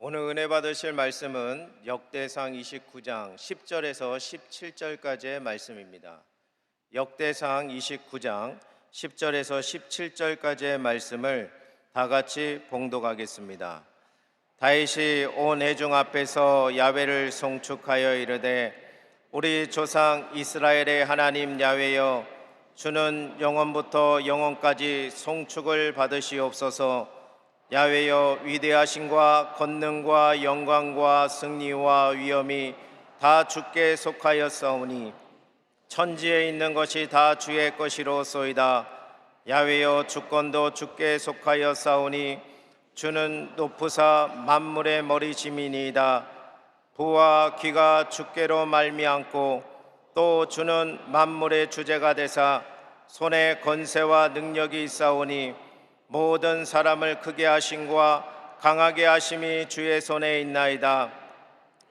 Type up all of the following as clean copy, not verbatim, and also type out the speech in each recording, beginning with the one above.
오늘 은혜 받으실 말씀은 역대상 29장 10절에서 17절까지의 말씀입니다. 역대상 29장 10절에서 17절까지의 말씀을 다 같이 봉독하겠습니다. 다윗이 온 회중 앞에서 야훼를 송축하여 이르되 우리 조상 이스라엘의 하나님 야훼여, 주는 영원부터 영원까지 송축을 받으시옵소서. 야훼여, 위대하심과 권능과 영광과 승리와 위엄이 다 주께 속하였사오니 천지에 있는 것이 다 주의 것이로소이다. 야훼여, 주권도 주께 속하였사오니 주는 높으사 만물의 머리짐이니이다. 부와 귀가 주께로 말미암고 또 주는 만물의 주제가 되사 손에 권세와 능력이 있사오니 모든 사람을 크게 하심과 강하게 하심이 주의 손에 있나이다.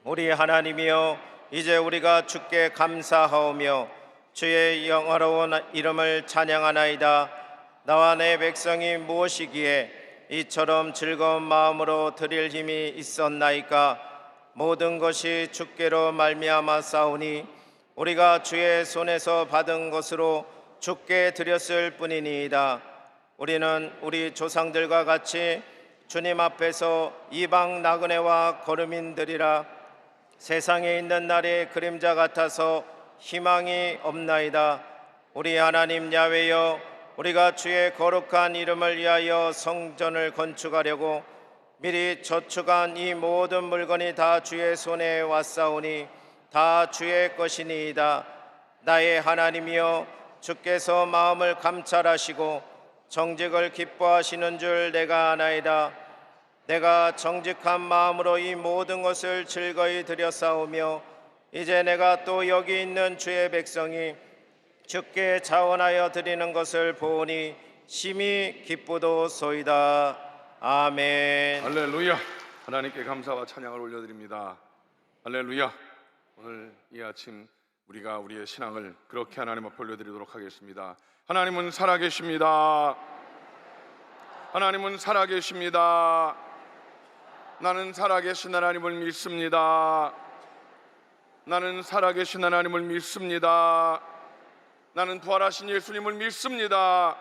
우리 하나님이여, 이제 우리가 주께 감사하오며 주의 영화로운 이름을 찬양하나이다. 나와 내 백성이 무엇이기에 이처럼 즐거운 마음으로 드릴 힘이 있었나이까? 모든 것이 주께로 말미암아 싸우니 우리가 주의 손에서 받은 것으로 주께 드렸을 뿐이니이다. 우리는 우리 조상들과 같이 주님 앞에서 이방 나그네와 거류민들이라 세상에 있는 날의 그림자 같아서 희망이 없나이다. 우리 하나님 야훼여, 우리가 주의 거룩한 이름을 위하여 성전을 건축하려고 미리 저축한 이 모든 물건이 다 주의 손에 왔사오니 다 주의 것이니이다. 나의 하나님이여, 주께서 마음을 감찰하시고 정직을 기뻐하시는 줄 내가 아나이다. 내가 정직한 마음으로 이 모든 것을 즐거이 드렸사오며 이제 내가 또 여기 있는 주의 백성이 주께 자원하여 드리는 것을 보니 심히 기쁘도소이다. 아멘. 할렐루야. 하나님께 감사와 찬양을 올려드립니다. 할렐루야. 오늘 이 아침 우리가 우리의 신앙을 그렇게 하나님 앞에 올려드리도록 하겠습니다. 하나님은 살아계십니다. 하나님은 살아계십니다. 나는 살아계신 하나님을 믿습니다. 나는 살아계신 하나님을 믿습니다. 나는 부활하신 예수님을 믿습니다.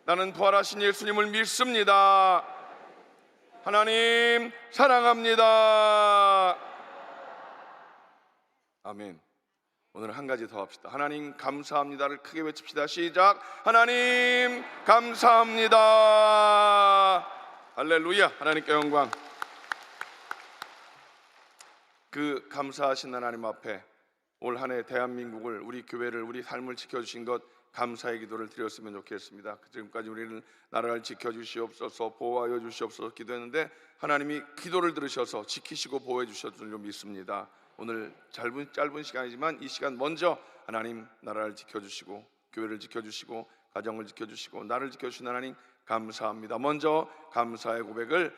나는 부활하신 예수님을 믿습니다. 하나님 사랑합니다. 아멘. 오늘 한 가지 더 합시다. 하나님 감사합니다를 크게 외칩시다. 시작. 하나님 감사합니다. 할렐루야. 하나님께 영광. 그 감사하신 하나님 앞에 올 한 해 대한민국을, 우리 교회를, 우리 삶을 지켜주신 것 감사의 기도를 드렸으면 좋겠습니다. 지금까지 우리를 나라를 지켜주시옵소서, 보호하여 주시옵소서 기도했는데 하나님이 기도를 들으셔서 지키시고 보호해 주셨을 줄 믿습니다. 오늘 짧은 시간이지만 이 시간 먼저 하나님 나라를 지켜주시고 교회를 지켜주시고 가정을 지켜주시고 나를 지켜주신 하나님 감사합니다. 먼저 감사의 고백을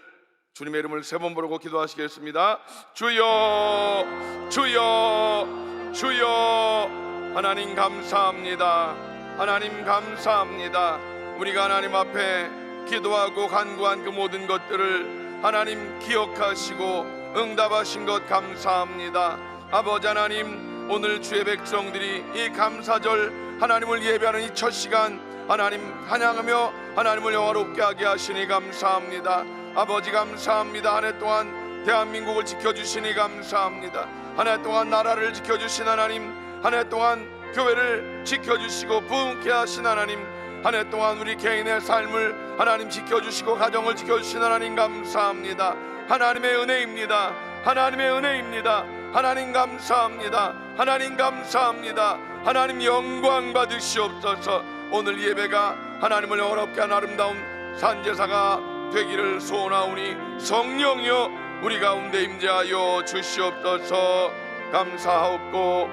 주님의 이름을 세 번 부르고 기도하시겠습니다. 주여 주여 주여. 하나님 감사합니다. 하나님 감사합니다. 우리가 하나님 앞에 기도하고 간구한 그 모든 것들을 하나님 기억하시고 응답하신 것 감사합니다. 아버지 하나님, 오늘 주의 백성들이 이 감사절 하나님을 예배하는 이 첫 시간 하나님 찬양하며 하나님을 영화롭게 하게 하시니 감사합니다. 아버지 감사합니다. 한 해 동안 대한민국을 지켜주시니 감사합니다. 한 해 동안 나라를 지켜주신 하나님, 한 해 동안 교회를 지켜주시고 부흥케 하신 하나님, 한 해 동안 우리 개인의 삶을 하나님 지켜주시고 가정을 지켜주신 하나님 감사합니다. 하나님의 은혜입니다. 하나님의 은혜입니다. 하나님 감사합니다. 하나님 감사합니다. 하나님 영광 받으시옵소서. 오늘 예배가 하나님을 영원롭게 한 아름다운 산제사가 되기를 소원하오니 성령이여 우리 가운데 임재하여 주시옵소서. 감사하옵고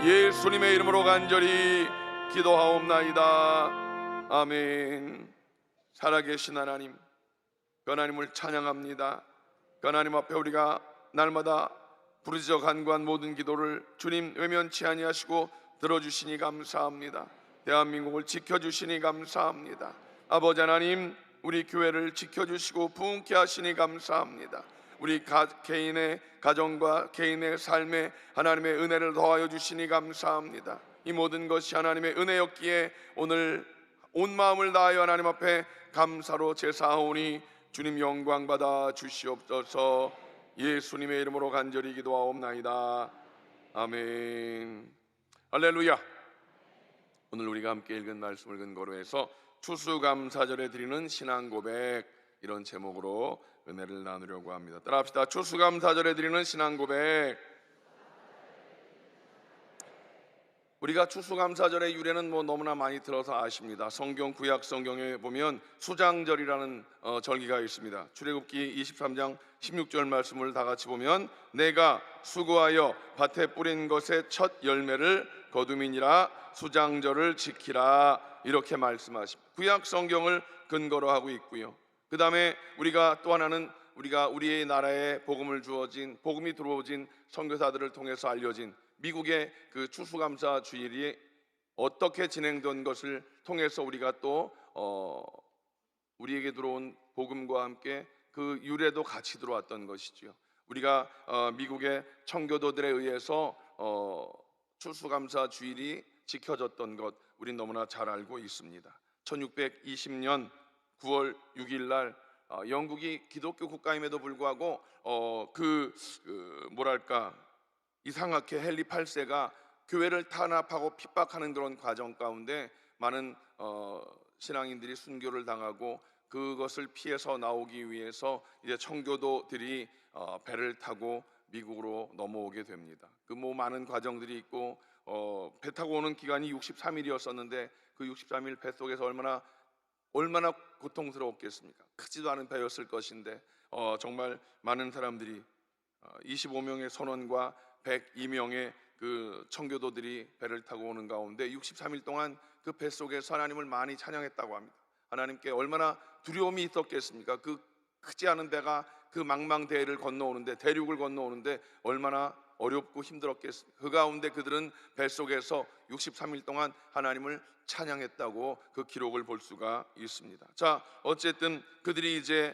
예수님의 이름으로 간절히 기도하옵나이다. 아멘. 살아계신 하나님, 그 하나님을 찬양합니다. 그 하나님 앞에 우리가 날마다 부르짖어 간구한 모든 기도를 주님 외면치 아니하시고 들어주시니 감사합니다. 대한민국을 지켜주시니 감사합니다. 아버지 하나님, 우리 교회를 지켜주시고 부흥케 하시니 감사합니다. 우리 개인의 가정과 개인의 삶에 하나님의 은혜를 더하여 주시니 감사합니다. 이 모든 것이 하나님의 은혜였기에 오늘 온 마음을 다하여 하나님 앞에 감사로 제사하오니 주님 영광 받아 주시옵소서. 예수님의 이름으로 간절히 기도하옵나이다. 아멘. 할렐루야. 오늘 우리가 함께 읽은 말씀을 근거로 해서 추수감사절에 드리는 신앙 고백, 이런 제목으로 은혜를 나누려고 합니다. 따라합시다. 추수감사절에 드리는 신앙 고백. 우리가 추수감사절의 유래는 너무나 많이 들어서 아십니다. 성경 구약 성경에 보면 수장절이라는 절기가 있습니다. 출애굽기 23장 16절 말씀을 다 같이 보면 내가 수고하여 밭에 뿌린 것의 첫 열매를 거두미니라 수장절을 지키라, 이렇게 말씀하십니다. 구약 성경을 근거로 하고 있고요. 그 다음에 우리가 또 하나는 우리의 나라에 복음이 들어오진 선교사들을 통해서 알려진 미국의 그 추수감사 주일이 어떻게 진행된 것을 통해서 우리가 또 우리에게 들어온 복음과 함께 그 유래도 같이 들어왔던 것이죠. 우리가 미국의 청교도들에 의해서 추수감사 주일이 지켜졌던 것 우린 너무나 잘 알고 있습니다. 1620년 9월 6일 날 영국이 기독교 국가임에도 불구하고 이상하게 헨리 8세가 교회를 탄압하고 핍박하는 그런 과정 가운데 많은 신앙인들이 순교를 당하고 그것을 피해서 나오기 위해서 이제 청교도들이 배를 타고 미국으로 넘어오게 됩니다. 그 많은 과정들이 있고 배 타고 오는 기간이 63일이었었는데 그 63일 배 속에서 얼마나 고통스러웠겠습니까? 크지도 않은 배였을 것인데 정말 많은 사람들이 25명의 선원과 102명의 그 청교도들이 배를 타고 오는 가운데 63일 동안 그 배 속에서 하나님을 많이 찬양했다고 합니다. 하나님께 얼마나 두려움이 있었겠습니까? 그 크지 않은 배가 그 망망대해를 건너오는데, 대륙을 건너오는데 얼마나 어렵고 힘들었겠습니까? 그 가운데 그들은 배 속에서 63일 동안 하나님을 찬양했다고 그 기록을 볼 수가 있습니다. 자, 어쨌든 그들이 이제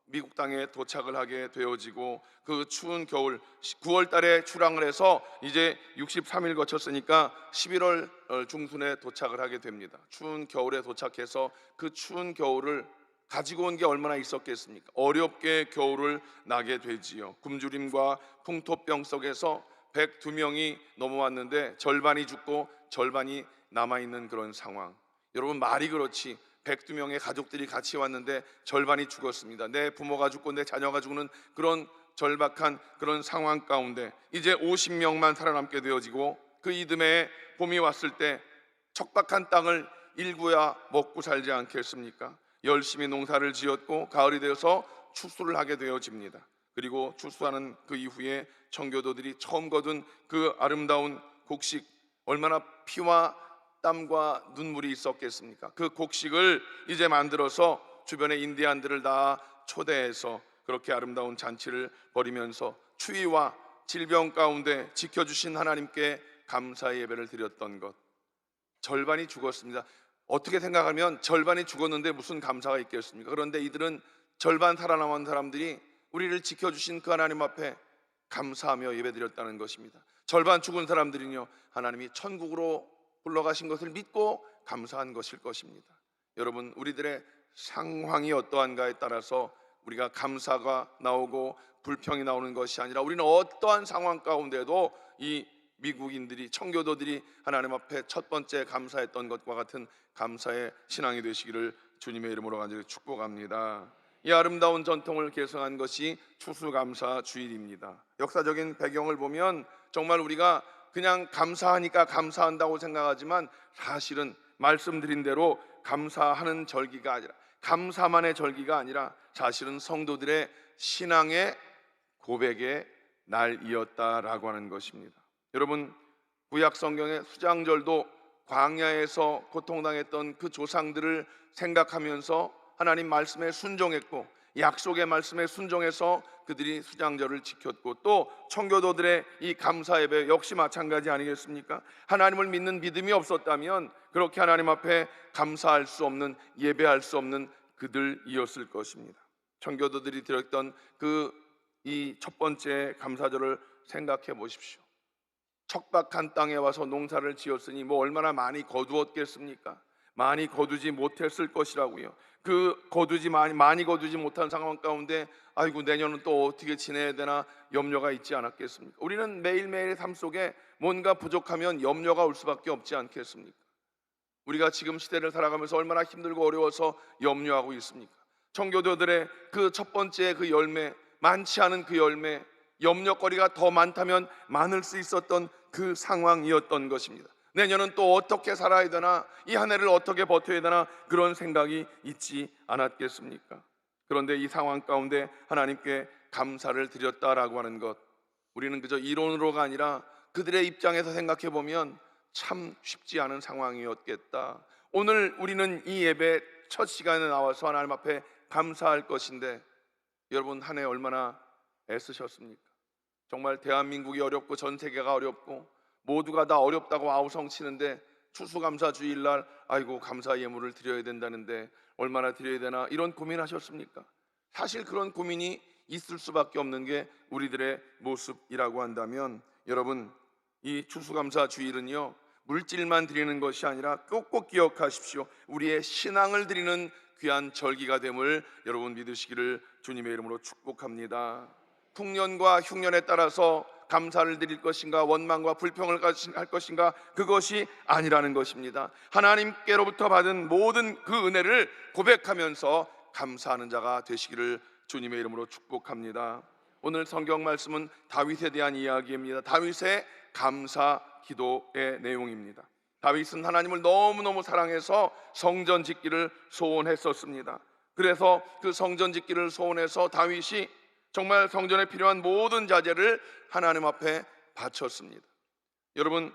미국 땅에 도착을 하게 되어지고 그 추운 겨울 9월 달에 출항을 해서 이제 63일 거쳤으니까 11월 중순에 도착을 하게 됩니다. 추운 겨울에 도착해서 그 추운 겨울을 가지고 온 게 얼마나 있었겠습니까? 어렵게 겨울을 나게 되지요. 굶주림과 풍토병 속에서 102명이 넘어왔는데 절반이 죽고 절반이 남아있는 그런 상황. 여러분, 말이 그렇지 102명의 가족들이 같이 왔는데 절반이 죽었습니다. 내 부모가 죽고 내 자녀가 죽는 그런 절박한 그런 상황 가운데 이제 50명만 살아남게 되어지고 그 이듬해 봄이 왔을 때 척박한 땅을 일구야 먹고 살지 않겠습니까? 열심히 농사를 지었고 가을이 되어서 추수를 하게 되어집니다. 그리고 추수하는 그 이후에 청교도들이 처음 거둔 그 아름다운 곡식, 얼마나 피와 땀과 눈물이 있었겠습니까? 그 곡식을 이제 만들어서 주변의 인디안들을 다 초대해서 그렇게 아름다운 잔치를 벌이면서 추위와 질병 가운데 지켜주신 하나님께 감사의 예배를 드렸던 것. 절반이 죽었습니다. 어떻게 생각하면 절반이 죽었는데 무슨 감사가 있겠습니까? 그런데 이들은 절반 살아남은 사람들이 우리를 지켜주신 그 하나님 앞에 감사하며 예배드렸다는 것입니다. 절반 죽은 사람들은요, 하나님이 천국으로 불러가신 것을 믿고 감사한 것일 것입니다. 여러분, 우리들의 상황이 어떠한가에 따라서 우리가 감사가 나오고 불평이 나오는 것이 아니라 우리는 어떠한 상황 가운데도 이 미국인들이, 청교도들이 하나님 앞에 첫 번째 감사했던 것과 같은 감사의 신앙이 되시기를 주님의 이름으로 간절히 축복합니다. 이 아름다운 전통을 계승한 것이 추수감사 주일입니다. 역사적인 배경을 보면 정말 우리가 그냥 감사하니까 감사한다고 생각하지만 사실은 말씀드린 대로 감사하는 절기가 아니라, 감사만의 절기가 아니라 사실은 성도들의 신앙의 고백의 날이었다라고 하는 것입니다. 여러분, 구약 성경의 수장절도 광야에서 고통당했던 그 조상들을 생각하면서 하나님 말씀에 순종했고 약속의 말씀에 순종해서 그들이 수장절을 지켰고, 또 청교도들의 이 감사 예배 역시 마찬가지 아니겠습니까? 하나님을 믿는 믿음이 없었다면 그렇게 하나님 앞에 감사할 수 없는, 예배할 수 없는 그들이었을 것입니다. 청교도들이 드렸던 이 첫 번째 감사절을 생각해 보십시오. 척박한 땅에 와서 농사를 지었으니 뭐 얼마나 많이 거두었겠습니까? 많이 거두지 못했을 것이라고요. 많이 거두지 못한 상황 가운데 아이고 내년은 또 어떻게 지내야 되나 염려가 있지 않았겠습니까? 우리는 매일매일의 삶 속에 뭔가 부족하면 염려가 올 수밖에 없지 않겠습니까? 우리가 지금 시대를 살아가면서 얼마나 힘들고 어려워서 염려하고 있습니까? 청교도들의 그 첫 번째 그 열매, 많지 않은 그 열매, 염려거리가 더 많다면 많을 수 있었던 그 상황이었던 것입니다. 내년은 또 어떻게 살아야 되나, 이 한 해를 어떻게 버텨야 되나, 그런 생각이 있지 않았겠습니까? 그런데 이 상황 가운데 하나님께 감사를 드렸다라고 하는 것, 우리는 그저 이론으로가 아니라 그들의 입장에서 생각해 보면 참 쉽지 않은 상황이었겠다. 오늘 우리는 이 예배 첫 시간에 나와서 하나님 앞에 감사할 것인데, 여러분 한 해 얼마나 애쓰셨습니까? 정말 대한민국이 어렵고 전 세계가 어렵고 모두가 다 어렵다고 아우성치는데 추수감사 주일날 아이고 감사 예물을 드려야 된다는데 얼마나 드려야 되나, 이런 고민하셨습니까? 사실 그런 고민이 있을 수밖에 없는 게 우리들의 모습이라고 한다면, 여러분 이 추수감사 주일은요 물질만 드리는 것이 아니라 꼭꼭 기억하십시오. 우리의 신앙을 드리는 귀한 절기가 됨을 여러분 믿으시기를 주님의 이름으로 축복합니다. 풍년과 흉년에 따라서 감사를 드릴 것인가, 원망과 불평을 할 것인가, 그것이 아니라는 것입니다. 하나님께로부터 받은 모든 그 은혜를 고백하면서 감사하는 자가 되시기를 주님의 이름으로 축복합니다. 오늘 성경 말씀은 다윗에 대한 이야기입니다. 다윗의 감사 기도의 내용입니다. 다윗은 하나님을 너무너무 사랑해서 성전 짓기를 소원했었습니다. 그래서 그 성전 짓기를 소원해서 다윗이 정말 성전에 필요한 모든 자재를 하나님 앞에 바쳤습니다. 여러분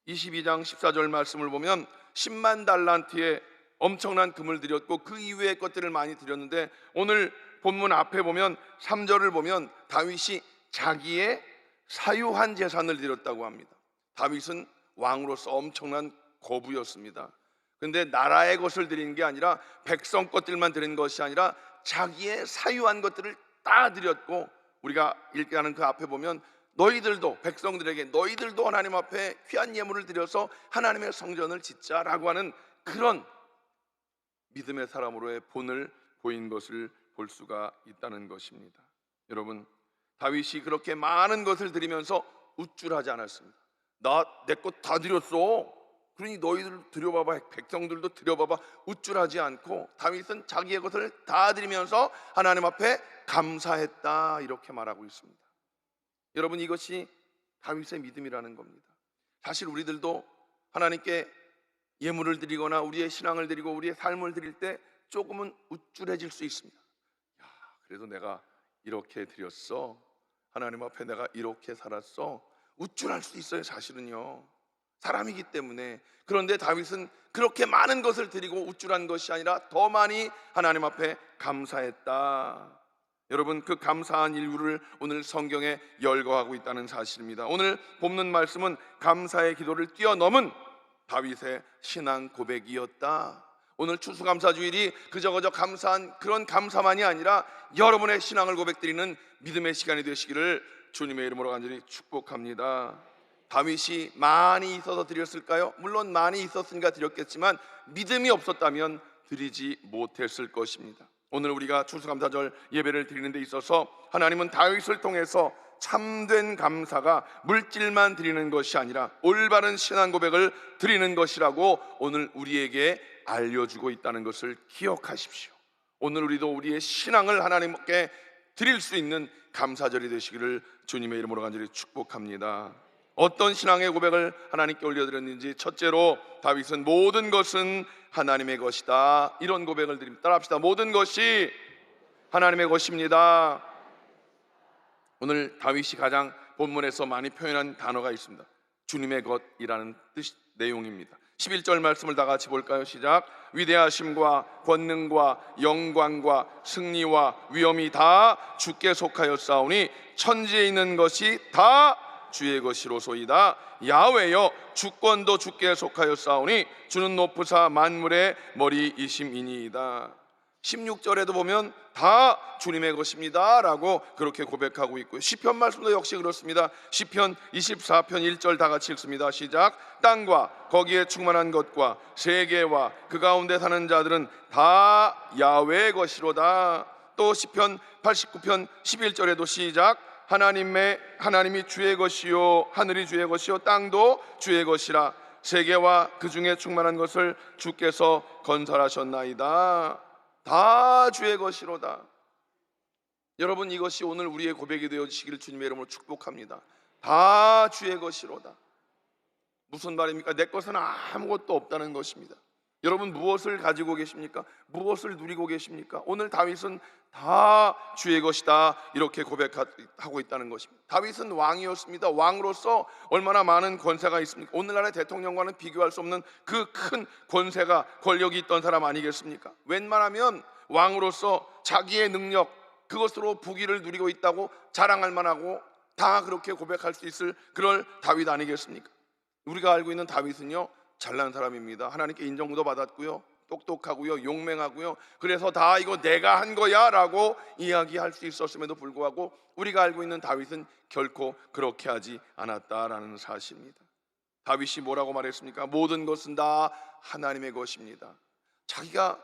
22장 14절 말씀을 보면 10만 달란트의 엄청난 금을 드렸고 그 이외의 것들을 많이 드렸는데, 오늘 본문 앞에 보면 3절을 보면 다윗이 자기의 사유한 재산을 드렸다고 합니다. 다윗은 왕으로서 엄청난 거부였습니다. 그런데 나라의 것을 드린 게 아니라 백성 것들만 드린 것이 아니라 자기의 사유한 것들을 다 드렸고, 우리가 읽게 하는 그 앞에 보면 너희들도, 백성들에게 너희들도 하나님 앞에 귀한 예물을 드려서 하나님의 성전을 짓자라고 하는 그런 믿음의 사람으로의 본을 보인 것을 볼 수가 있다는 것입니다. 여러분 다윗이 그렇게 많은 것을 드리면서 우쭐하지 않았습니다. 나 내 것 다 드렸어, 그러니 너희들 드려봐봐, 백성들도 드려봐봐, 우쭐하지 않고 다윗은 자기의 것을 다 드리면서 하나님 앞에 감사했다, 이렇게 말하고 있습니다. 여러분 이것이 다윗의 믿음이라는 겁니다. 사실 우리들도 하나님께 예물을 드리거나 우리의 신앙을 드리고 우리의 삶을 드릴 때 조금은 우쭐해질 수 있습니다. 야, 그래도 내가 이렇게 드렸어, 하나님 앞에 내가 이렇게 살았어, 우쭐할 수 있어요. 사실은요, 사람이기 때문에. 그런데 다윗은 그렇게 많은 것을 드리고 우쭐한 것이 아니라 더 많이 하나님 앞에 감사했다. 여러분 그 감사한 일부를 오늘 성경에 열거하고 있다는 사실입니다. 오늘 본문 말씀은 감사의 기도를 뛰어넘은 다윗의 신앙 고백이었다. 오늘 추수감사주일이 그저 감사한 그런 감사만이 아니라 여러분의 신앙을 고백드리는 믿음의 시간이 되시기를 주님의 이름으로 간절히 축복합니다. 다윗이 많이 있어서 드렸을까요? 물론 많이 있었으니까 드렸겠지만 믿음이 없었다면 드리지 못했을 것입니다. 오늘 우리가 추수감사절 예배를 드리는 데 있어서 하나님은 다윗을 통해서 참된 감사가 물질만 드리는 것이 아니라 올바른 신앙 고백을 드리는 것이라고 오늘 우리에게 알려주고 있다는 것을 기억하십시오. 오늘 우리도 우리의 신앙을 하나님께 드릴 수 있는 감사절이 되시기를 주님의 이름으로 간절히 축복합니다. 어떤 신앙의 고백을 하나님께 올려드렸는지, 첫째로 다윗은 모든 것은 하나님의 것이다, 이런 고백을 드립니다. 따라합시다. 모든 것이 하나님의 것입니다. 오늘 다윗이 가장 본문에서 많이 표현한 단어가 있습니다. 주님의 것이라는 내용입니다. 11절 말씀을 다 같이 볼까요? 시작. 위대하심과 권능과 영광과 승리와 위엄이 다 주께 속하였사오니 천지에 있는 것이 다 주의 것이로소이다. 야훼여 주권도 주께 속하였사오니 주는 높으사 만물의 머리이심이니이다. 16절에도 보면 다 주님의 것입니다 라고 그렇게 고백하고 있고요. 시편 말씀도 역시 그렇습니다. 시편 24편 1절 다 같이 읽습니다. 시작. 땅과 거기에 충만한 것과 세계와 그 가운데 사는 자들은 다 야훼의 것이로다. 또 시편 89편 11절에도 시작. 하나님이 주의 것이요 하늘이 주의 것이요 땅도 주의 것이라. 세계와 그 중에 충만한 것을 주께서 건설하셨나이다. 다 주의 것이로다. 여러분, 이것이 오늘 우리의 고백이 되어지시기를 주님의 이름으로 축복합니다. 다 주의 것이로다. 무슨 말입니까? 내 것은 아무것도 없다는 것입니다. 여러분, 무엇을 가지고 계십니까? 무엇을 누리고 계십니까? 오늘 다윗은 다 주의 것이다 이렇게 고백하고 있다는 것입니다. 다윗은 왕이었습니다. 왕으로서 얼마나 많은 권세가 있습니까? 오늘날의 대통령과는 비교할 수 없는 그 큰 권세가 권력이 있던 사람 아니겠습니까? 웬만하면 왕으로서 자기의 능력 그것으로 부귀를 누리고 있다고 자랑할 만하고 다 그렇게 고백할 수 있을 그럴 다윗 아니겠습니까? 우리가 알고 있는 다윗은요, 잘난 사람입니다. 하나님께 인정도 받았고요, 똑똑하고요, 용맹하고요. 그래서 다 이거 내가 한 거야 라고 이야기할 수 있었음에도 불구하고 우리가 알고 있는 다윗은 결코 그렇게 하지 않았다라는 사실입니다. 다윗이 뭐라고 말했습니까? 모든 것은 다 하나님의 것입니다. 자기가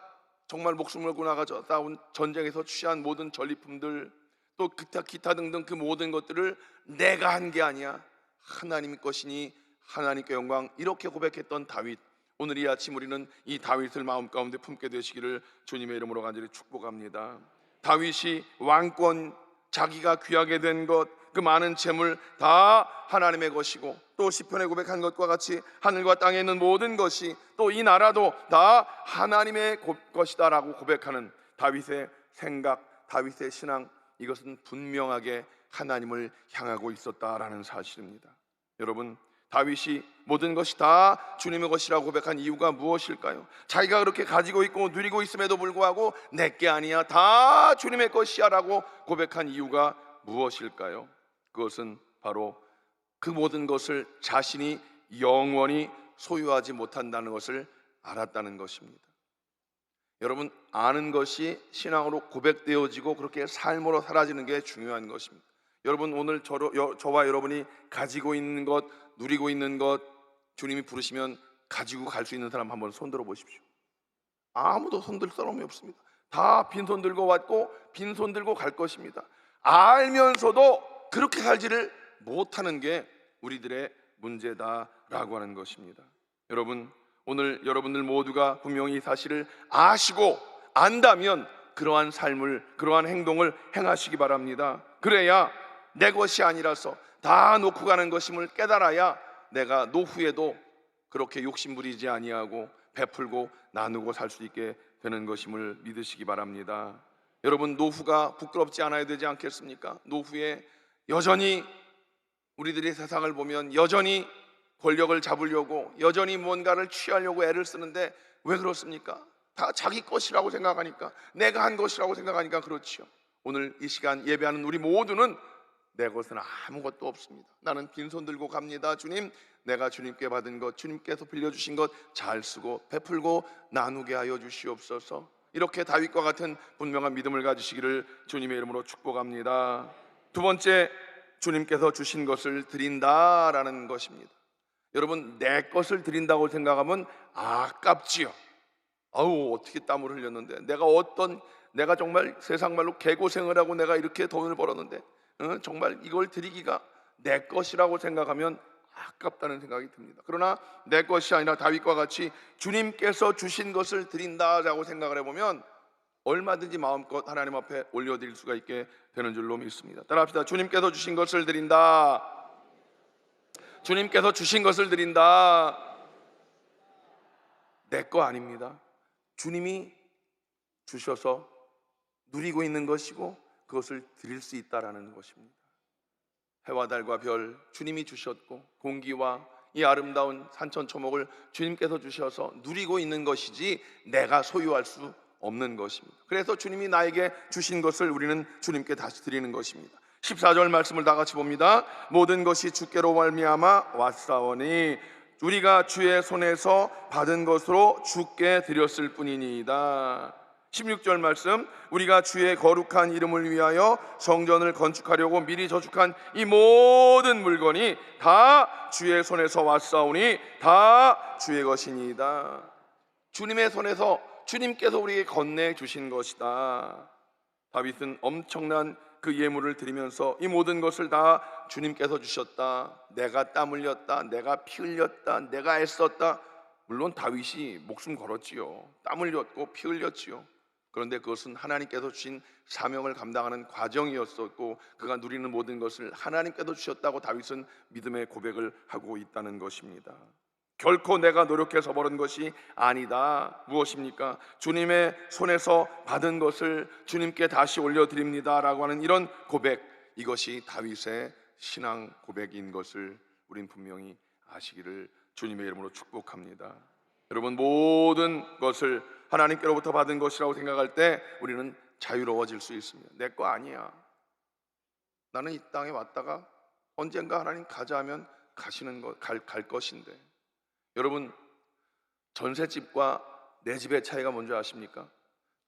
정말 목숨을 걸고 나가서 싸운 전쟁에서 취한 모든 전리품들, 또 기타 등등 그 모든 것들을 내가 한 게 아니야, 하나님 것이니 하나님께 영광, 이렇게 고백했던 다윗. 오늘 이 아침 우리는 이 다윗을 마음 가운데 품게 되시기를 주님의 이름으로 간절히 축복합니다. 다윗이 왕권, 자기가 귀하게 된 것, 그 많은 재물 다 하나님의 것이고, 또 시편에 고백한 것과 같이 하늘과 땅에 있는 모든 것이, 또 이 나라도 다 하나님의 것이다 라고 고백하는 다윗의 생각, 다윗의 신앙, 이것은 분명하게 하나님을 향하고 있었다라는 사실입니다. 여러분, 다윗이 모든 것이 다 주님의 것이라고 고백한 이유가 무엇일까요? 자기가 그렇게 가지고 있고 누리고 있음에도 불구하고 내게 아니야, 다 주님의 것이야 라고 고백한 이유가 무엇일까요? 그것은 바로 그 모든 것을 자신이 영원히 소유하지 못한다는 것을 알았다는 것입니다. 여러분, 아는 것이 신앙으로 고백되어지고 그렇게 삶으로 사라지는 게 중요한 것입니다. 여러분, 오늘 저와 여러분이 가지고 있는 것, 누리고 있는 것, 주님이 부르시면 가지고 갈 수 있는 사람 한번 손들어 보십시오. 아무도 손들 사람이 없습니다. 다 빈손 들고 왔고 빈손 들고 갈 것입니다. 알면서도 그렇게 살지를 못하는 게 우리들의 문제다라고 하는 것입니다. 여러분, 오늘 여러분들 모두가 분명히 이 사실을 아시고 안다면 그러한 삶을, 그러한 행동을 행하시기 바랍니다. 그래야 내 것이 아니라서 다 놓고 가는 것임을 깨달아야 내가 노후에도 그렇게 욕심부리지 아니하고 베풀고 나누고 살 수 있게 되는 것임을 믿으시기 바랍니다. 여러분, 노후가 부끄럽지 않아야 되지 않겠습니까? 노후에 여전히 우리들이 세상을 보면 여전히 권력을 잡으려고, 여전히 뭔가를 취하려고 애를 쓰는데 왜 그렇습니까? 다 자기 것이라고 생각하니까, 내가 한 것이라고 생각하니까 그렇지요. 오늘 이 시간 예배하는 우리 모두는 내 것은 아무것도 없습니다. 나는 빈손 들고 갑니다. 주님, 내가 주님께 받은 것, 주님께서 빌려주신 것 잘 쓰고 베풀고 나누게 하여 주시옵소서. 이렇게 다윗과 같은 분명한 믿음을 가지시기를 주님의 이름으로 축복합니다. 두 번째, 주님께서 주신 것을 드린다라는 것입니다. 여러분, 내 것을 드린다고 생각하면 아깝지요. 아우, 어떻게 땀을 흘렸는데, 내가 정말 세상 말로 개고생을 하고 내가 이렇게 돈을 벌었는데 정말 이걸 드리기가 내 것이라고 생각하면 아깝다는 생각이 듭니다. 그러나 내 것이 아니라 다윗과 같이 주님께서 주신 것을 드린다라고 생각을 해보면 얼마든지 마음껏 하나님 앞에 올려드릴 수가 있게 되는 줄로 믿습니다. 따라합시다. 주님께서 주신 것을 드린다. 주님께서 주신 것을 드린다. 내 거 아닙니다. 주님이 주셔서 누리고 있는 것이고 그것을 드릴 수 있다라는 것입니다. 해와 달과 별 주님이 주셨고, 공기와 이 아름다운 산천초목을 주님께서 주셔서 누리고 있는 것이지 내가 소유할 수 없는 것입니다. 그래서 주님이 나에게 주신 것을 우리는 주님께 다시 드리는 것입니다. 14절 말씀을 다 같이 봅니다. 모든 것이 주께로 말미암아 왔사오니 우리가 주의 손에서 받은 것으로 주께 드렸을 뿐이니이다. 16절 말씀, 우리가 주의 거룩한 이름을 위하여 성전을 건축하려고 미리 저축한 이 모든 물건이 다 주의 손에서 왔사오니 다 주의 것이니이다. 주님의 손에서, 주님께서 우리에게 건네 주신 것이다. 다윗은 엄청난 그 예물을 드리면서 이 모든 것을 다 주님께서 주셨다. 내가 땀 흘렸다. 내가 피 흘렸다. 내가 애썼다. 물론 다윗이 목숨 걸었지요. 땀 흘렸고 피 흘렸지요. 그런데 그것은 하나님께서 주신 사명을 감당하는 과정이었었고, 그가 누리는 모든 것을 하나님께서 주셨다고 다윗은 믿음의 고백을 하고 있다는 것입니다. 결코 내가 노력해서 벌은 것이 아니다. 무엇입니까? 주님의 손에서 받은 것을 주님께 다시 올려드립니다 라고 하는 이런 고백, 이것이 다윗의 신앙 고백인 것을 우린 분명히 아시기를 주님의 이름으로 축복합니다. 여러분, 모든 것을 하나님께로부터 받은 것이라고 생각할 때 우리는 자유로워질 수 있습니다. 내 거 아니야. 나는 이 땅에 왔다가 언젠가 하나님 가자 하면 가시는 것, 갈 것인데. 여러분, 전셋집과 내 집의 차이가 뭔지 아십니까?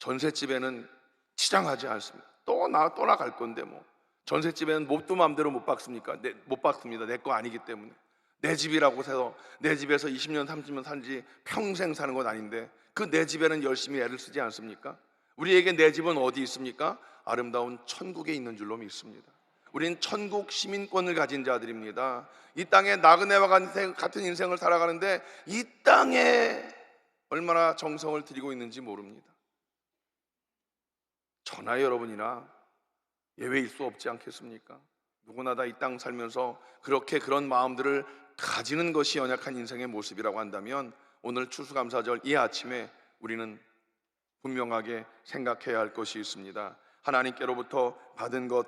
전셋집에는 치장하지 않습니다. 또 나 갈 건데 뭐. 전셋집에는 몹도 마음대로 못 박습니까? 못 박습니다. 내 거 아니기 때문에. 내 집이라고 해서 내 집에서 20년 30년 산지 평생 사는 건 아닌데 그 내 집에는 열심히 애를 쓰지 않습니까? 우리에게 내 집은 어디 있습니까? 아름다운 천국에 있는 줄로 믿습니다. 우린 천국 시민권을 가진 자들입니다. 이 땅에 나그네와 같은 인생을 살아가는데 이 땅에 얼마나 정성을 들이고 있는지 모릅니다. 저나 여러분이나 예외일 수 없지 않겠습니까? 누구나 다 이 땅 살면서 그렇게 그런 마음들을 가지는 것이 연약한 인생의 모습이라고 한다면 오늘 추수감사절 이 아침에 우리는 분명하게 생각해야 할 것이 있습니다. 하나님께로부터 받은 것,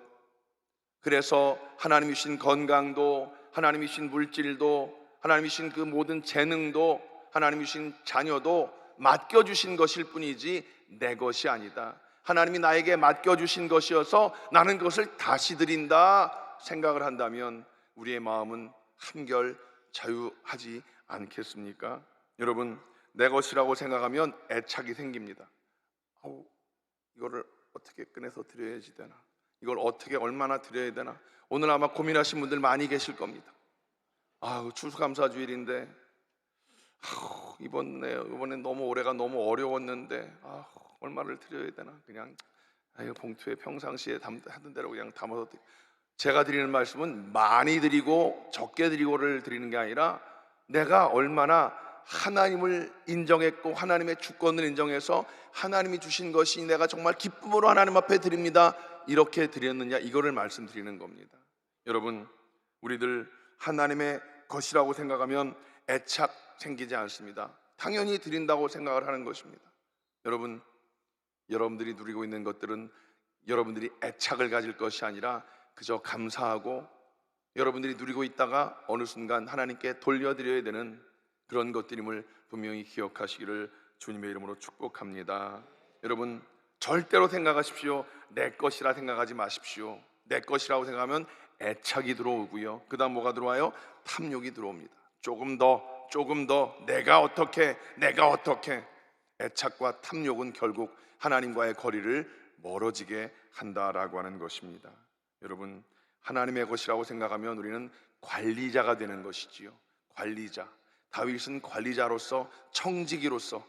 그래서 하나님이 주신 건강도, 하나님이 주신 물질도, 하나님이 주신 그 모든 재능도, 하나님이 주신 자녀도 맡겨주신 것일 뿐이지 내 것이 아니다. 하나님이 나에게 맡겨주신 것이어서 나는 그것을 다시 드린다 생각을 한다면 우리의 마음은 한결 자유하지 않겠습니까? 여러분, 내 것이라고 생각하면 애착이 생깁니다. 이거를 어떻게 꺼내서 드려야지 되나? 이걸 어떻게 얼마나 드려야 되나? 오늘 아마 고민하신 분들 많이 계실 겁니다. 추수감사주일인데 이번에 너무 올해가 너무 어려웠는데 얼마를 드려야 되나? 그냥 봉투에 평상시에 하던 대로 그냥 담아서 제가 드리는 말씀은 많이 드리고 적게 드리고를 드리는 게 아니라 내가 얼마나 하나님을 인정했고 하나님의 주권을 인정해서 하나님이 주신 것이 내가 정말 기쁨으로 하나님 앞에 드립니다 이렇게 드렸느냐, 이거를 말씀드리는 겁니다. 여러분, 우리들 하나님의 것이라고 생각하면 애착 생기지 않습니다. 당연히 드린다고 생각을 하는 것입니다. 여러분, 여러분들이 누리고 있는 것들은 여러분들이 애착을 가질 것이 아니라 그저 감사하고 여러분들이 누리고 있다가 어느 순간 하나님께 돌려드려야 되는 그런 것들임을 분명히 기억하시기를 주님의 이름으로 축복합니다. 여러분, 절대로 생각하십시오. 내 것이라 생각하지 마십시오. 내 것이라고 생각하면 애착이 들어오고요, 그 다음 뭐가 들어와요? 탐욕이 들어옵니다. 조금 더 내가 어떻게 애착과 탐욕은 결국 하나님과의 거리를 멀어지게 한다라고 하는 것입니다. 여러분, 하나님의 것이라고 생각하면 우리는 관리자가 되는 것이지요. 관리자. 다윗은 관리자로서, 청지기로서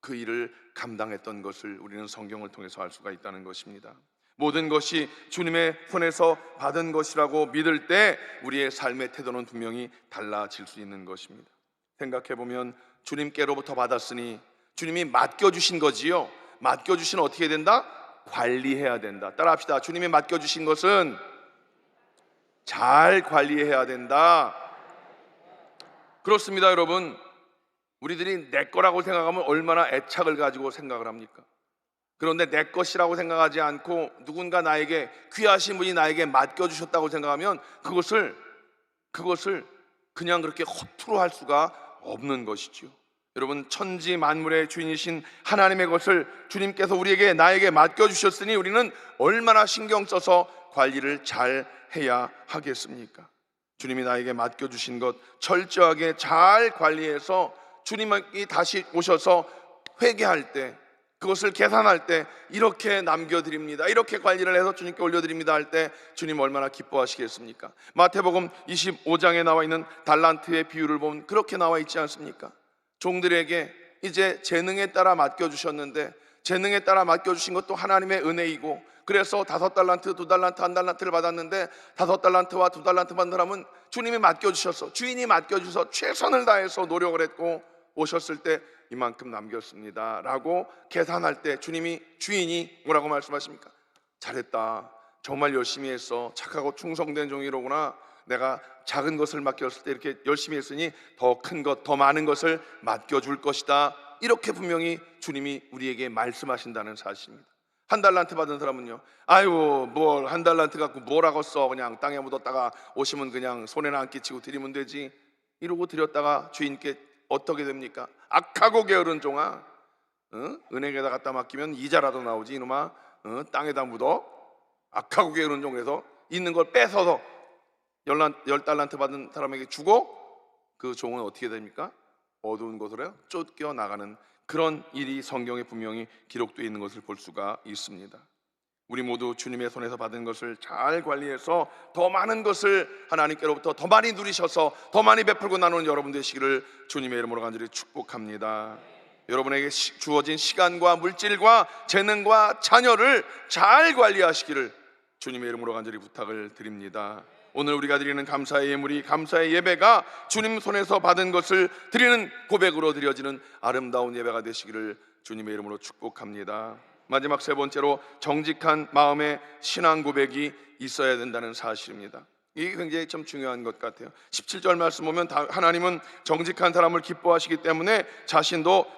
그 일을 감당했던 것을 우리는 성경을 통해서 알 수가 있다는 것입니다. 모든 것이 주님의 손에서 받은 것이라고 믿을 때 우리의 삶의 태도는 분명히 달라질 수 있는 것입니다. 생각해보면 주님께로부터 받았으니 주님이 맡겨주신 거지요. 맡겨주신 어떻게 된다? 관리해야 된다. 따라합시다. 주님이 맡겨주신 것은 잘 관리해야 된다. 그렇습니다. 여러분, 우리들이 내 거라고 생각하면 얼마나 애착을 가지고 생각을 합니까? 그런데 내 것이라고 생각하지 않고 누군가 나에게, 귀하신 분이 나에게 맡겨주셨다고 생각하면 그것을 그냥 그렇게 허투루 할 수가 없는 것이죠. 여러분, 천지 만물의 주인이신 하나님의 것을 주님께서 나에게 맡겨주셨으니 우리는 얼마나 신경 써서 관리를 잘 해야 하겠습니까? 주님이 나에게 맡겨주신 것 철저하게 잘 관리해서 주님이 다시 오셔서 회개할 때 그것을 계산할 때 이렇게 남겨드립니다, 이렇게 관리를 해서 주님께 올려드립니다 할 때 주님 얼마나 기뻐하시겠습니까? 마태복음 25장에 나와 있는 달란트의 비유를 보면 그렇게 나와 있지 않습니까? 종들에게 이제 재능에 따라 맡겨주셨는데, 재능에 따라 맡겨주신 것도 하나님의 은혜이고, 그래서 5달란트, 2달란트, 1달란트를 받았는데 5달란트와 2달란트 받은 사람은 주님이 맡겨주셔서, 주인이 맡겨주셔서 최선을 다해서 노력을 했고 오셨을 때 이만큼 남겼습니다 라고 계산할 때 주인이 뭐라고 말씀하십니까? 잘했다, 정말 열심히 했어, 착하고 충성된 종이로구나, 내가 작은 것을 맡겼을 때 이렇게 열심히 했으니 더 큰 것, 더 많은 것을 맡겨줄 것이다, 이렇게 분명히 주님이 우리에게 말씀하신다는 사실입니다. 1달란트 받은 사람은요, 아이고 뭘 1달란트 갖고 뭘 하겠어, 그냥 땅에 묻었다가 오시면 그냥 손에나 안 끼치고 드리면 되지, 이러고 드렸다가 주인께 어떻게 됩니까? 악하고 게으른 종아, 은행에다 갖다 맡기면 이자라도 나오지 이놈아, 땅에다 묻어. 악하고 게으른 종에서 있는 걸 뺏어서 10달란트 받은 사람에게 주고, 그 종은 어떻게 됩니까? 어두운 곳으로 쫓겨나가는 그런 일이 성경에 분명히 기록되어 있는 것을 볼 수가 있습니다. 우리 모두 주님의 손에서 받은 것을 잘 관리해서 더 많은 것을 하나님께로부터 더 많이 누리셔서 더 많이 베풀고 나누는 여러분 되시기를 주님의 이름으로 간절히 축복합니다. 여러분에게 주어진 시간과 물질과 재능과 자녀를 잘 관리하시기를 주님의 이름으로 간절히 부탁을 드립니다. 오늘 우리가 드리는 감사의 예물이, 감사의 예배가 주님 손에서 받은 것을 드리는 고백으로 드려지는 아름다운 예배가 되시기를 주님의 이름으로 축복합니다. 마지막 세 번째로 정직한 마음의 신앙 고백이 있어야 된다는 사실입니다. 이게 굉장히 좀 중요한 것 같아요. 17절 말씀 보면 하나님은 정직한 사람을 기뻐하시기 때문에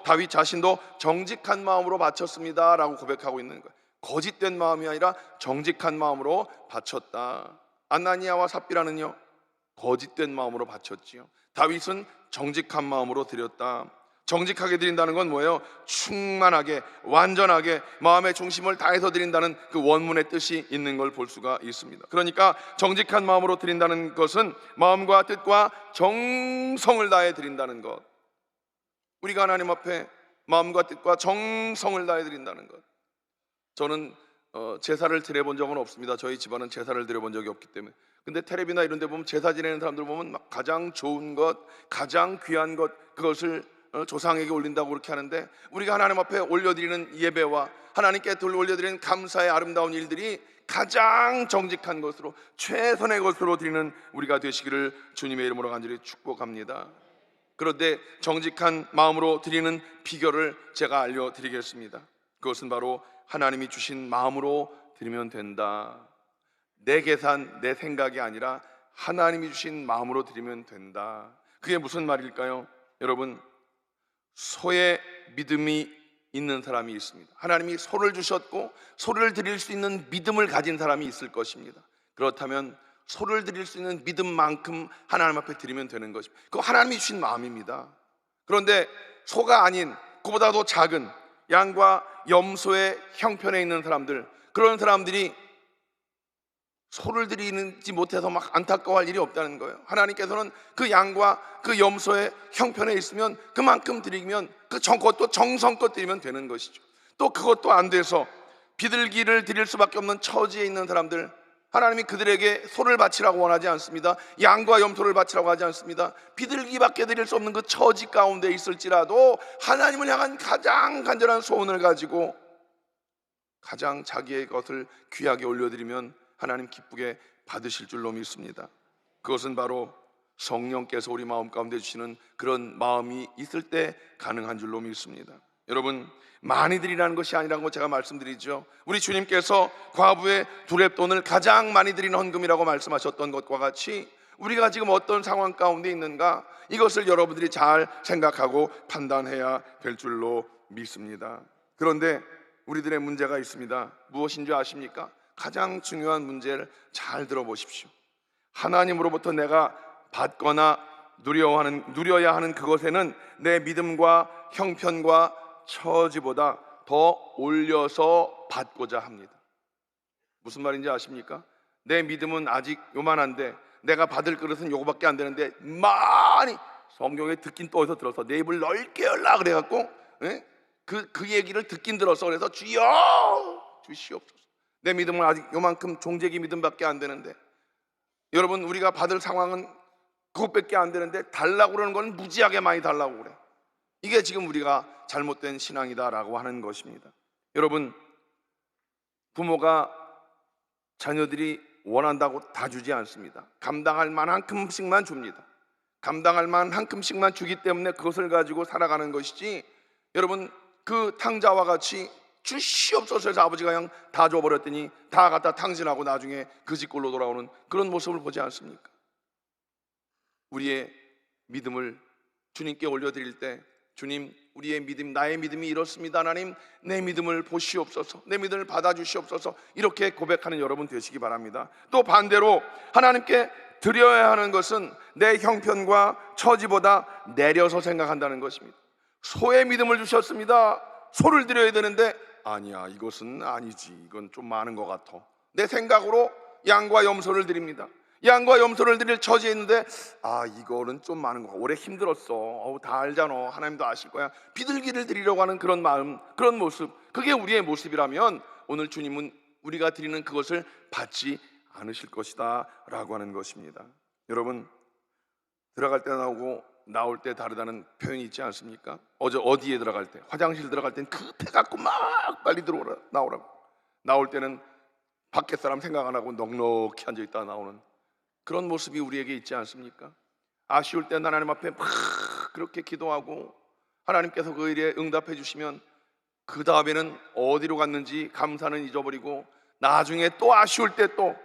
다윗 자신도 정직한 마음으로 바쳤습니다 라고 고백하고 있는 거예요. 거짓된 마음이 아니라 정직한 마음으로 바쳤다. 아나니아와 삽비라는요, 거짓된 마음으로 바쳤지요. 다윗은 정직한 마음으로 드렸다. 정직하게 드린다는 건 뭐예요? 충만하게, 완전하게 마음의 중심을 다해서 드린다는 그 원문의 뜻이 있는 걸 볼 수가 있습니다. 그러니까 정직한 마음으로 드린다는 것은 마음과 뜻과 정성을 다해 드린다는 것. 우리가 하나님 앞에 마음과 뜻과 정성을 다해 드린다는 것. 저는 제사를 드려본 적은 없습니다. 저희 집안은 제사를 드려본 적이 없기 때문에. 근데 텔레비나 이런 데 보면 제사 지내는 사람들 보면 막 가장 좋은 것, 가장 귀한 것, 그것을 조상에게 올린다고 그렇게 하는데, 우리가 하나님 앞에 올려드리는 예배와 하나님께 올려드리는 감사의 아름다운 일들이 가장 정직한 것으로, 최선의 것으로 드리는 우리가 되시기를 주님의 이름으로 간절히 축복합니다. 그런데 정직한 마음으로 드리는 비결을 제가 알려드리겠습니다. 그것은 바로 하나님이 주신 마음으로 드리면 된다. 내 계산, 내 생각이 아니라 하나님이 주신 마음으로 드리면 된다. 그게 무슨 말일까요? 여러분, 소의 믿음이 있는 사람이 있습니다. 하나님이 소를 주셨고 소를 드릴 수 있는 믿음을 가진 사람이 있을 것입니다. 그렇다면 소를 드릴 수 있는 믿음만큼 하나님 앞에 드리면 되는 것입니다. 그거 하나님이 주신 마음입니다. 그런데 소가 아닌 그보다도 작은 양과 염소의 형편에 있는 사람들, 그런 사람들이 소를 드리지 못해서 막 안타까워할 일이 없다는 거예요. 하나님께서는 그 양과 그 염소의 형편에 있으면 그만큼 드리면 그것도 정성껏 드리면 되는 것이죠. 또 그것도 안 돼서 비둘기를 드릴 수밖에 없는 처지에 있는 사람들, 하나님이 그들에게 소를 바치라고 원하지 않습니다. 양과 염소를 바치라고 하지 않습니다. 비둘기밖에 드릴 수 없는 그 처지 가운데 있을지라도 하나님을 향한 가장 간절한 소원을 가지고 가장 자기의 것을 귀하게 올려드리면 하나님 기쁘게 받으실 줄로 믿습니다. 그것은 바로 성령께서 우리 마음 가운데 주시는 그런 마음이 있을 때 가능한 줄로 믿습니다. 여러분, 많이 드리라는 것이 아니라고 제가 말씀드리죠. 우리 주님께서 과부의 두렙돈을 가장 많이 드리는 헌금이라고 말씀하셨던 것과 같이 우리가 지금 어떤 상황 가운데 있는가, 이것을 여러분들이 잘 생각하고 판단해야 될 줄로 믿습니다. 그런데 우리들의 문제가 있습니다. 무엇인 줄 아십니까? 가장 중요한 문제를 잘 들어보십시오. 하나님으로부터 내가 받거나 누려야 하는 그것에는 내 믿음과 형편과 처지보다 더 올려서 받고자 합니다. 무슨 말인지 아십니까? 내 믿음은 아직 요만한데 내가 받을 그릇은 요거밖에 안 되는데 많이 성경에 듣긴 또 어디서 들어서 내 입을 넓게 열라 그래갖고 그 얘기를 듣긴 들었어. 그래서 주여 주시옵소서. 내 믿음은 아직 요만큼 종재기 믿음밖에 안 되는데, 여러분 우리가 받을 상황은 그것밖에 안 되는데 달라고 그러는 건 무지하게 많이 달라고 그래. 이게 지금 우리가 잘못된 신앙이다라고 하는 것입니다. 여러분, 부모가 자녀들이 원한다고 다 주지 않습니다. 감당할 만큼씩만 줍니다. 감당할 만큼씩만 주기 때문에 그것을 가지고 살아가는 것이지, 여러분 그 탕자와 같이 주시옵소서 해서 아버지가 그냥 다 줘버렸더니 다 갖다 탕진하고 나중에 그 집골로 돌아오는 그런 모습을 보지 않습니까? 우리의 믿음을 주님께 올려드릴 때, 주님, 우리의 믿음, 나의 믿음이 이렇습니다. 하나님, 내 믿음을 보시옵소서, 내 믿음을 받아주시옵소서, 이렇게 고백하는 여러분 되시기 바랍니다. 또 반대로 하나님께 드려야 하는 것은 내 형편과 처지보다 내려서 생각한다는 것입니다. 소의 믿음을 주셨습니다. 소를 드려야 되는데 아니야, 이것은 아니지, 이건 좀 많은 것 같아. 내 생각으로 양과 염소를 드립니다. 양과 염소를 드릴 처지에 있는데 이거는 좀 많은 거 같아. 오래 힘들었어. 다 알잖아. 하나님도 아실 거야. 비둘기를 드리려고 하는 그런 마음, 그런 모습, 그게 우리의 모습이라면 오늘 주님은 우리가 드리는 그것을 받지 않으실 것이다 라고 하는 것입니다. 여러분, 들어갈 때 나오고 나올 때 다르다는 표현이 있지 않습니까? 어디에 들어갈 때, 화장실 들어갈 땐 급해갖고 막 빨리 나오라고, 나올 때는 밖에 사람 생각 안 하고 넉넉히 앉아있다 나오는 그런 모습이 우리에게 있지 않습니까? 아쉬울 때 하나님 앞에 막 그렇게 기도하고 하나님께서 그 일에 응답해 주시면 그 다음에는 어디로 갔는지 감사는 잊어버리고 나중에 또 아쉬울 때 또,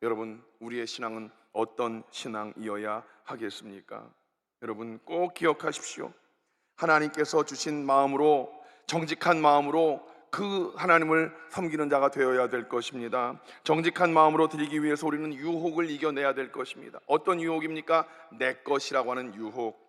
여러분 우리의 신앙은 어떤 신앙이어야 하겠습니까? 여러분 꼭 기억하십시오. 하나님께서 주신 마음으로, 정직한 마음으로 그 하나님을 섬기는 자가 되어야 될 것입니다. 정직한 마음으로 드리기 위해서 우리는 유혹을 이겨내야 될 것입니다. 어떤 유혹입니까? 내 것이라고 하는 유혹.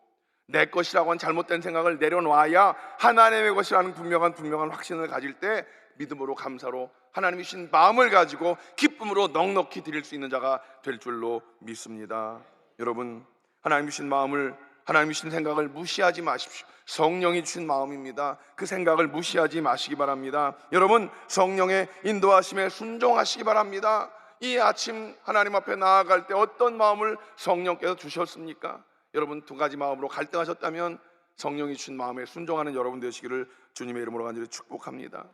내 것이라고 하는 잘못된 생각을 내려놔야 하나님의 것이라는 분명한 확신을 가질 때 믿음으로, 감사로 하나님이 주신 마음을 가지고 기쁨으로 넉넉히 드릴 수 있는 자가 될 줄로 믿습니다. 여러분, 하나님이 주신 마음을, 하나님이 주신 생각을 무시하지 마십시오. 성령이 주신 마음입니다. 그 생각을 무시하지 마시기 바랍니다. 여러분, 성령의 인도하심에 순종하시기 바랍니다. 이 아침 하나님 앞에 나아갈 때 어떤 마음을 성령께서 주셨습니까? 여러분, 두 가지 마음으로 갈등하셨다면 성령이 주신 마음에 순종하는 여러분 되시기를 주님의 이름으로 간절히 축복합니다.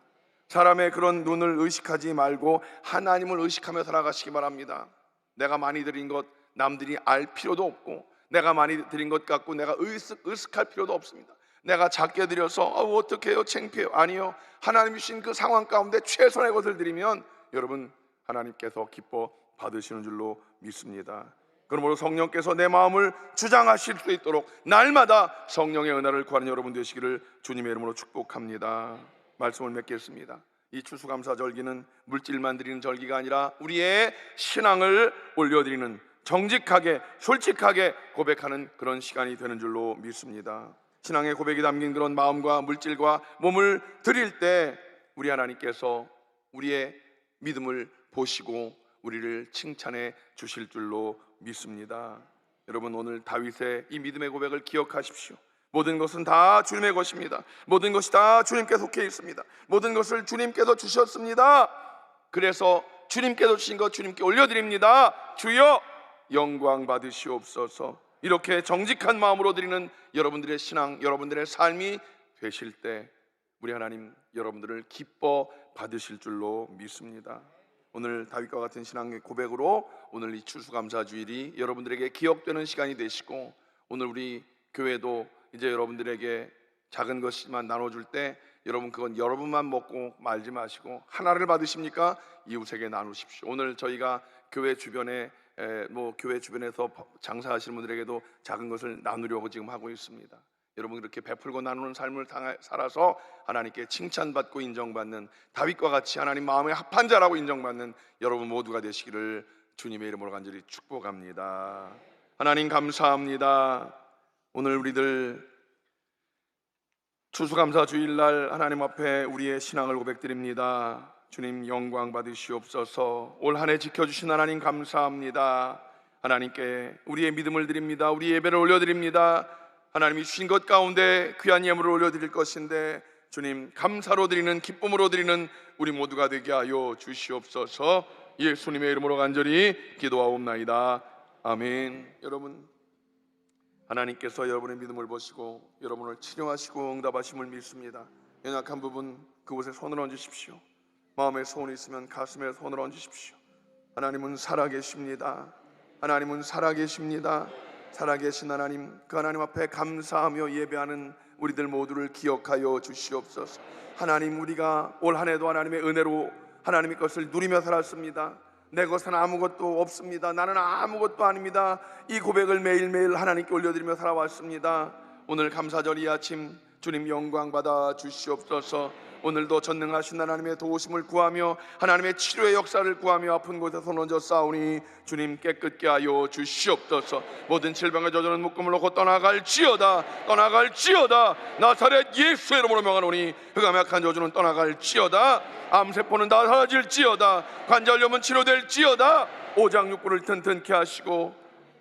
사람의 그런 눈을 의식하지 말고 하나님을 의식하며 살아가시기 바랍니다. 내가 많이 드린 것 남들이 알 필요도 없고, 내가 많이 드린 것 같고 내가 의식할 필요도 없습니다. 내가 작게 드려서 어떻게 해요? 창피해요. 아니요, 하나님이 주신 그 상황 가운데 최선의 것을 드리면 여러분 하나님께서 기뻐 받으시는 줄로 믿습니다. 그러므로 성령께서 내 마음을 주장하실 수 있도록 날마다 성령의 은혜를 구하는 여러분 되시기를 주님의 이름으로 축복합니다. 말씀을 맺겠습니다. 이 추수감사절기는 물질만 드리는 절기가 아니라 우리의 신앙을 올려드리는, 정직하게 솔직하게 고백하는 그런 시간이 되는 줄로 믿습니다. 신앙의 고백이 담긴 그런 마음과 물질과 몸을 드릴 때 우리 하나님께서 우리의 믿음을 보시고 우리를 칭찬해 주실 줄로 믿습니다. 여러분, 오늘 다윗의 이 믿음의 고백을 기억하십시오. 모든 것은 다 주님의 것입니다. 모든 것이 다 주님께 속해 있습니다. 모든 것을 주님께서 주셨습니다. 그래서 주님께서 주신 것 주님께 올려드립니다. 주여 영광 받으시옵소서. 이렇게 정직한 마음으로 드리는 여러분들의 신앙, 여러분들의 삶이 되실 때 우리 하나님 여러분들을 기뻐 받으실 줄로 믿습니다. 오늘 다윗과 같은 신앙의 고백으로 오늘 이 추수감사주일이 여러분들에게 기억되는 시간이 되시고, 오늘 우리 교회도 이제 여러분들에게 작은 것만 나눠줄 때 여러분 그건 여러분만 먹고 말지 마시고 하나를 받으십니까? 이웃에게 나누십시오. 오늘 저희가 교회 주변에 교회 주변에서 장사하시는 분들에게도 작은 것을 나누려고 지금 하고 있습니다. 여러분 그렇게 베풀고 나누는 삶을 살아서 하나님께 칭찬받고 인정받는, 다윗과 같이 하나님 마음에 합한 자라고 인정받는 여러분 모두가 되시기를 주님의 이름으로 간절히 축복합니다. 하나님 감사합니다. 오늘 우리들 추수감사 주일날 하나님 앞에 우리의 신앙을 고백드립니다. 주님 영광 받으시옵소서. 올 한 해 지켜주신 하나님 감사합니다. 하나님께 우리의 믿음을 드립니다. 우리 예배를 올려드립니다. 하나님이 주신 것 가운데 귀한 예물을 올려드릴 것인데 주님 감사로 드리는 기쁨으로 드리는 우리 모두가 되게 하여 주시옵소서. 예수님의 이름으로 간절히 기도하옵나이다. 아멘. 여러분, 하나님께서 여러분의 믿음을 보시고 여러분을 치료하시고 응답하심을 믿습니다. 연약한 부분 그곳에 손을 얹으십시오. 마음에 소원이 있으면 가슴에 손을 얹으십시오. 하나님은 살아계십니다. 하나님은 살아계십니다. 살아계신 하나님, 그 하나님 앞에 감사하며 예배하는 우리들 모두를 기억하여 주시옵소서. 하나님, 우리가 올 한 해도 하나님의 은혜로 하나님의 것을 누리며 살았습니다. 내 것은 아무것도 없습니다. 나는 아무것도 아닙니다. 이 고백을 매일매일 하나님께 올려드리며 살아왔습니다. 오늘 감사절 이 아침 주님 영광 받아 주시옵소서. 오늘도 전능하신 하나님의 도우심을 구하며 하나님의 치료의 역사를 구하며 아픈 곳에 손 얹어 싸우니 주님 깨끗게 하여 주시옵소서. 모든 질병의 저주는 묶음을 놓고 떠나갈지어다. 떠나갈지어다. 나사렛 예수의 이름으로 명하노니 흑암 약한 저주는 떠나갈지어다. 암세포는 다 사라질지어다. 관절염은 치료될지어다. 오장육부를 튼튼케 하시고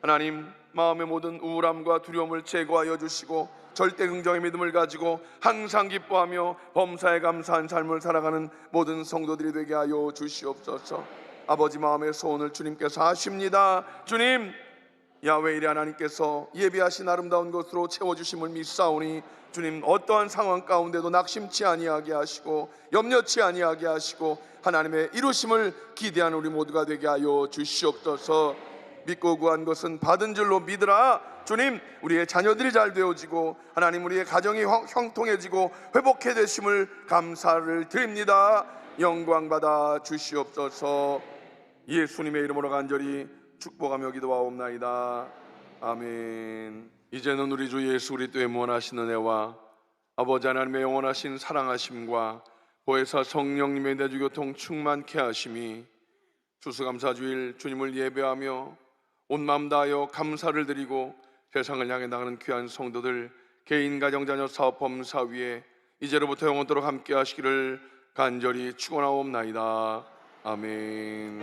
하나님 마음의 모든 우울함과 두려움을 제거하여 주시고 절대 긍정의 믿음을 가지고 항상 기뻐하며 범사에 감사한 삶을 살아가는 모든 성도들이 되게 하여 주시옵소서. 아버지 마음의 소원을 주님께서 하십니다. 주님, 야훼 이레 하나님께서 예비하신 아름다운 것으로 채워주심을 믿사오니 주님 어떠한 상황 가운데도 낙심치 아니하게 하시고 염려치 아니하게 하시고 하나님의 이루심을 기대하는 우리 모두가 되게 하여 주시옵소서. 믿고 구한 것은 받은 줄로 믿으라. 주님, 우리의 자녀들이 잘 되어지고 하나님 우리의 가정이 형통해지고 회복해 되심을 감사를 드립니다. 영광 받아 주시옵소서. 예수님의 이름으로 간절히 축복하며 기도하옵나이다. 아멘. 이제는 우리 주 예수 그리스도의 무한하신 은혜와 아버지 하나님의 영원하신 사랑하심과 보혜사 성령님의 내주교통 충만케 하심이 추수감사주일 주님을 예배하며 온 마음 다하여 감사를 드리고 세상을 향해 나가는 귀한 성도들 개인, 가정, 자녀, 사업, 범사 위에 이제로부터 영원토록 함께 하시기를 간절히 축원하옵나이다. 아멘.